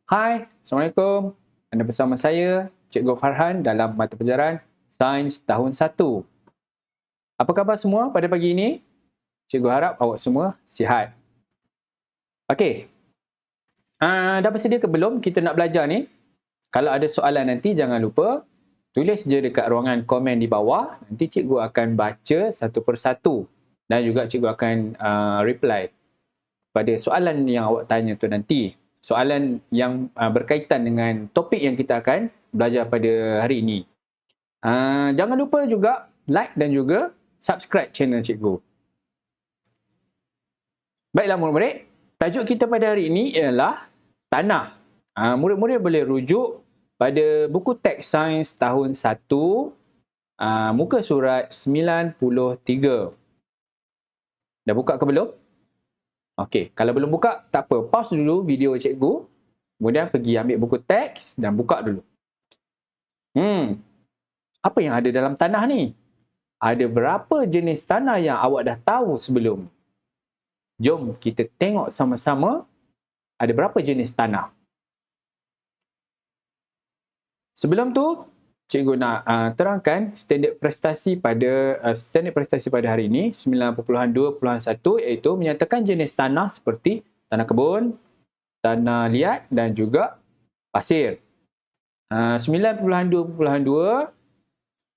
Hai, Assalamualaikum. Anda bersama saya, Cikgu Farhan dalam mata pelajaran Sains Tahun 1. Apa khabar semua pada pagi ini? Cikgu harap awak semua sihat. Okey, dah bersedia ke belum kita nak belajar ni? Kalau ada soalan nanti jangan lupa tulis je dekat ruangan komen di bawah. Nanti cikgu akan baca satu persatu dan juga cikgu akan reply pada soalan yang awak tanya tu nanti. Soalan yang berkaitan dengan topik yang kita akan belajar pada hari ini. Jangan lupa juga like dan juga subscribe channel cikgu. Baiklah murid-murid, tajuk kita pada hari ini ialah tanah. Murid-murid boleh rujuk pada buku teks sains tahun 1, muka surat 93. Dah buka ke belum? Okey, kalau belum buka, tak apa. Pause dulu video cikgu. Kemudian pergi ambil buku teks dan buka dulu. Apa yang ada dalam tanah ni? Ada berapa jenis tanah yang awak dah tahu sebelum? Jom kita tengok sama-sama ada berapa jenis tanah. Sebelum tu, cikgu nak terangkan standard prestasi pada hari ini 9.2.1 iaitu menyatakan jenis tanah seperti tanah kebun, tanah liat dan juga pasir. 9.2.2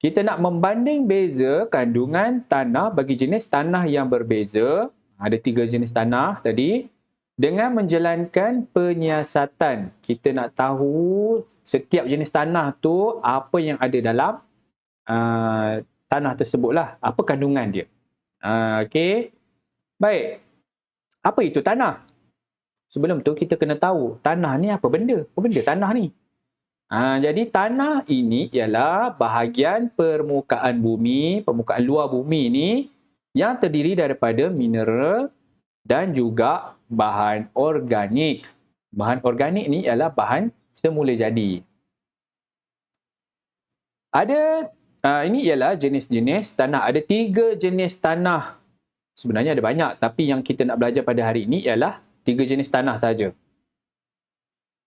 kita nak membanding beza kandungan tanah bagi jenis tanah yang berbeza. Ada 3 jenis tanah tadi. Dengan menjalankan penyiasatan, kita nak tahu setiap jenis tanah tu apa yang ada dalam tanah tersebutlah, apa kandungan dia. Okey. Baik. Apa itu tanah? Sebelum tu kita kena tahu tanah ni apa benda? Apa benda tanah ni? Jadi tanah ini ialah bahagian permukaan bumi, permukaan luar bumi ni yang terdiri daripada mineral dan juga bahan organik. Bahan organik ni ialah bahan semula jadi. Ini ialah jenis-jenis tanah. Ada 3 jenis tanah. Sebenarnya ada banyak, tapi yang kita nak belajar pada hari ini ialah 3 jenis tanah saja.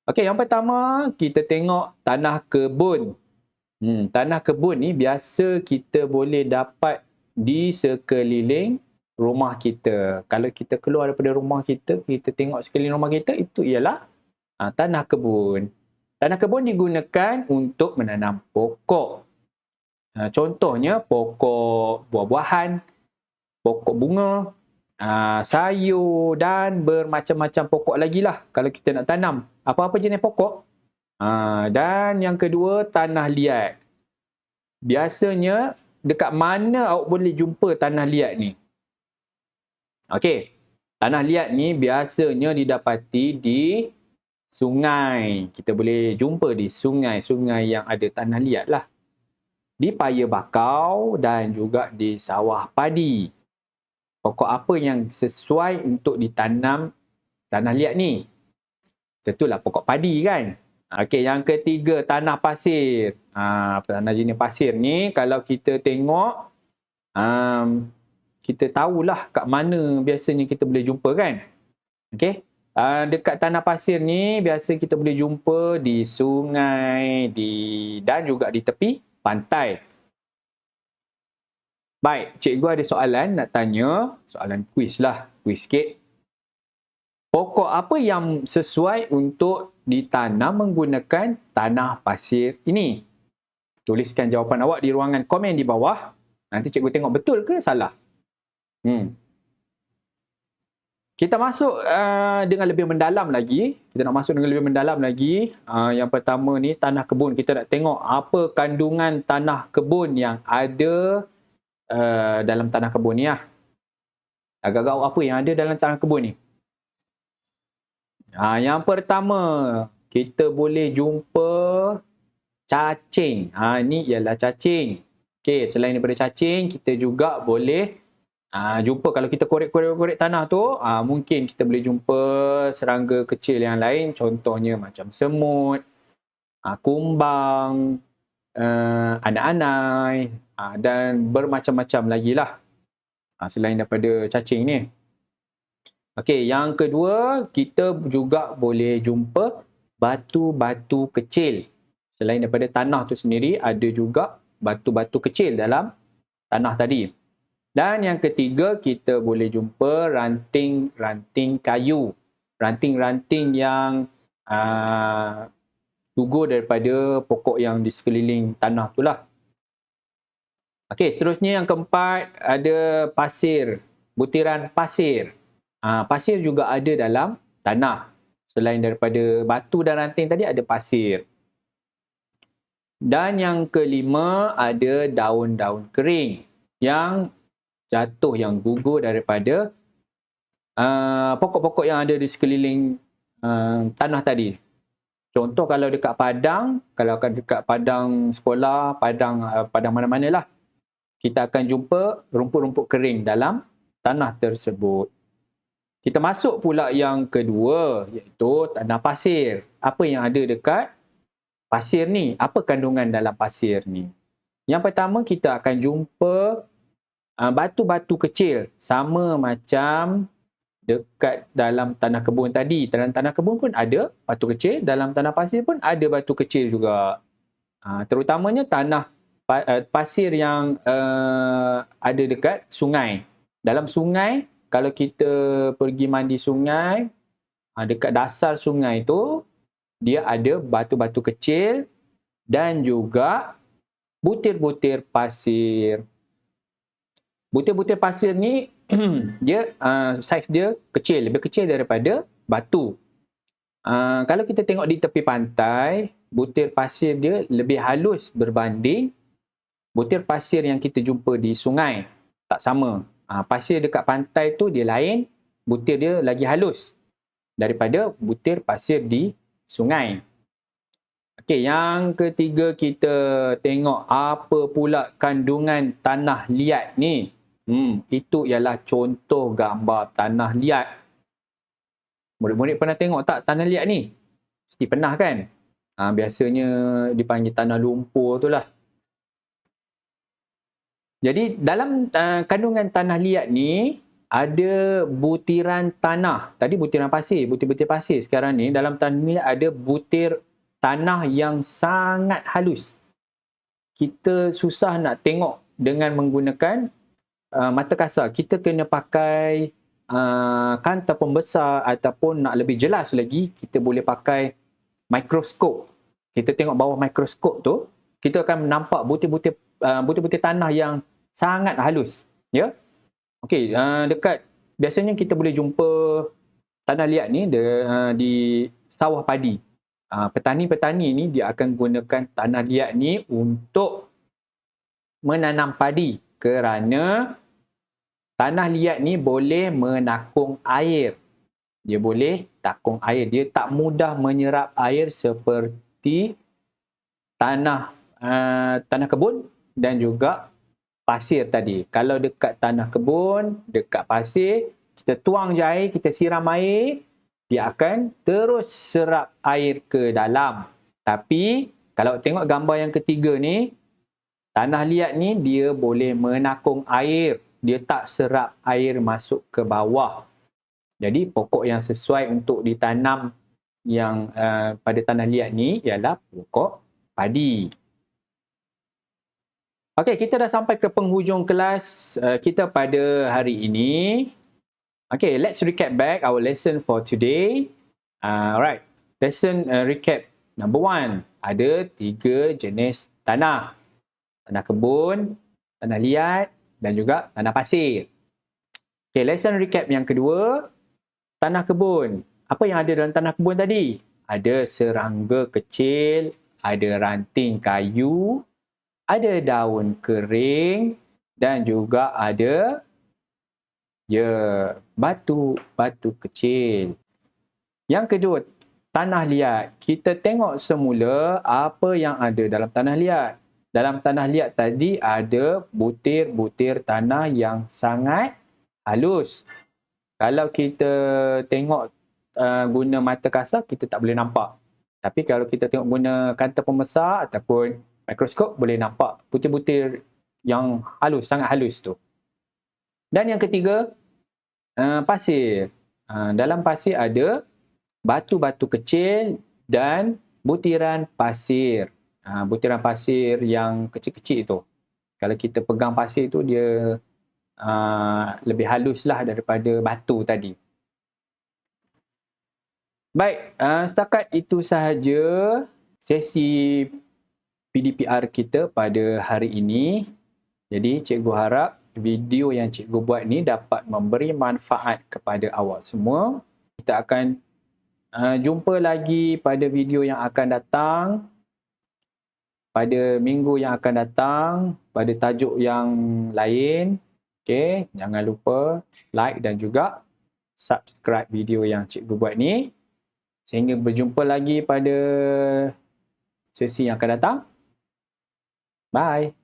Okey, yang pertama kita tengok tanah kebun. Tanah kebun ni biasa kita boleh dapat di sekeliling rumah kita. Kalau kita keluar daripada rumah kita, kita tengok sekeliling rumah kita, itu ialah tanah kebun. Tanah kebun digunakan untuk menanam pokok. Contohnya pokok buah-buahan, pokok bunga, sayur dan bermacam-macam pokok lagi lah kalau kita nak tanam. Apa-apa jenis pokok. Dan yang kedua, tanah liat. Biasanya dekat mana awak boleh jumpa tanah liat ni? Okey, tanah liat ni biasanya didapati di sungai. Kita boleh jumpa di sungai-sungai yang ada tanah liat lah. Di paya bakau dan juga di sawah padi. Pokok apa yang sesuai untuk ditanam tanah liat ni? Tentulah pokok padi kan. Okey, yang ketiga tanah pasir. Tanah jenis pasir ni kalau kita tengok, kita tahulah kat mana biasanya kita boleh jumpa kan. Okey, dekat tanah pasir ni biasa kita boleh jumpa di sungai dan juga di tepi pantai. Baik, cikgu ada soalan nak tanya. Soalan kuis lah. Kuis sikit. Pokok apa yang sesuai untuk ditanam menggunakan tanah pasir ini? Tuliskan jawapan awak di ruangan komen di bawah. Nanti cikgu tengok betul ke salah. Kita masuk dengan lebih mendalam lagi. Yang pertama ni tanah kebun. Kita nak tengok apa kandungan tanah kebun yang ada dalam tanah kebun ni lah. Agak-agak apa yang ada dalam tanah kebun ni? Yang pertama, kita boleh jumpa cacing. Ini ialah cacing. Okey, selain daripada cacing, kita juga boleh jumpa kalau kita korek-korek tanah tu, mungkin kita boleh jumpa serangga kecil yang lain. Contohnya macam semut, kumbang, anak-anai dan bermacam-macam lagi lah. Selain daripada cacing ni. Okey, yang kedua, kita juga boleh jumpa batu-batu kecil. Selain daripada tanah tu sendiri, ada juga batu-batu kecil dalam tanah tadi. Dan yang ketiga, kita boleh jumpa ranting-ranting kayu. Ranting-ranting yang gugur daripada pokok yang di sekeliling tanah tu lah. Okey, seterusnya yang keempat, ada pasir. Butiran pasir. Pasir juga ada dalam tanah. Selain daripada batu dan ranting tadi, ada pasir. Dan yang kelima, ada daun-daun kering yang jatuh, yang gugur daripada pokok-pokok yang ada di sekeliling tanah tadi. Contoh kalau dekat padang, kalau dekat padang sekolah, padang mana-mana lah, kita akan jumpa rumput-rumput kering dalam tanah tersebut. Kita masuk pula yang kedua, iaitu tanah pasir. Apa yang ada dekat pasir ni? Apa kandungan dalam pasir ni? Yang pertama, kita akan jumpa batu-batu kecil. Sama macam dekat dalam tanah kebun tadi. Dalam tanah kebun pun ada batu kecil. Dalam tanah pasir pun ada batu kecil juga. Terutamanya tanah pasir yang ada dekat sungai. Dalam sungai, kalau kita pergi mandi sungai, dekat dasar sungai tu, dia ada batu-batu kecil dan juga butir-butir pasir. Butir-butir pasir ni, dia saiz dia kecil, lebih kecil daripada batu. Kalau kita tengok di tepi pantai, butir pasir dia lebih halus berbanding butir pasir yang kita jumpa di sungai. Tak sama. Pasir dekat pantai tu dia lain, butir dia lagi halus daripada butir pasir di sungai. Okey, yang ketiga, kita tengok apa pula kandungan tanah liat ni. Itu ialah contoh gambar tanah liat. Murid-murid pernah tengok tak tanah liat ni? Mesti pernah kan? Biasanya dipanggil tanah lumpur tu lah. Jadi dalam kandungan tanah liat ni ada butiran tanah. Tadi butiran pasir, butir-butir pasir. Sekarang ni dalam tanah liat ada butir tanah yang sangat halus. Kita susah nak tengok dengan menggunakan mata kasar. Kita kena pakai kanta pembesar, ataupun nak lebih jelas lagi, kita boleh pakai mikroskop. Kita tengok bawah mikroskop tu, kita akan nampak butir-butir tanah yang sangat halus. Ya. Okey, biasanya kita boleh jumpa tanah liat ni di sawah padi. Petani-petani ni dia akan gunakan tanah liat ni untuk menanam padi, kerana tanah liat ni boleh menakung air. Dia boleh takung air. Dia tak mudah menyerap air seperti tanah kebun dan juga pasir tadi. Kalau dekat tanah kebun, dekat pasir, kita tuang je air, kita siram air, dia akan terus serap air ke dalam. Tapi kalau tengok gambar yang ketiga ni, tanah liat ni dia boleh menakung air. Dia tak serap air masuk ke bawah. Jadi pokok yang sesuai untuk ditanam yang pada tanah liat ni ialah pokok padi. Okey, kita dah sampai ke penghujung kelas kita pada hari ini. Okay, let's recap back our lesson for today. Alright, lesson recap. Number 1, ada 3 jenis tanah. Tanah kebun, tanah liat dan juga tanah pasir. Okay, lesson recap yang kedua, tanah kebun. Apa yang ada dalam tanah kebun tadi? Ada serangga kecil, ada ranting kayu, ada daun kering dan juga ada batu-batu kecil. Yang kedua, tanah liat. Kita tengok semula apa yang ada dalam tanah liat. Dalam tanah liat tadi ada butir-butir tanah yang sangat halus. Kalau kita tengok guna mata kasar, kita tak boleh nampak. Tapi kalau kita tengok guna kanta pembesar ataupun mikroskop, boleh nampak butir-butir yang halus, sangat halus tu. Dan yang ketiga, pasir. Dalam pasir ada batu-batu kecil dan butiran pasir. Butiran pasir yang kecil-kecil tu. Kalau kita pegang pasir tu dia lebih halus lah daripada batu tadi. Baik, setakat itu sahaja sesi PDPR kita pada hari ini. Jadi cikgu harap video yang cikgu buat ni dapat memberi manfaat kepada awak semua. Kita akan jumpa lagi pada video yang akan datang, pada minggu yang akan datang, pada tajuk yang lain. Okey, jangan lupa like dan juga subscribe video yang cikgu buat ni. Sehingga berjumpa lagi pada sesi yang akan datang. Bye.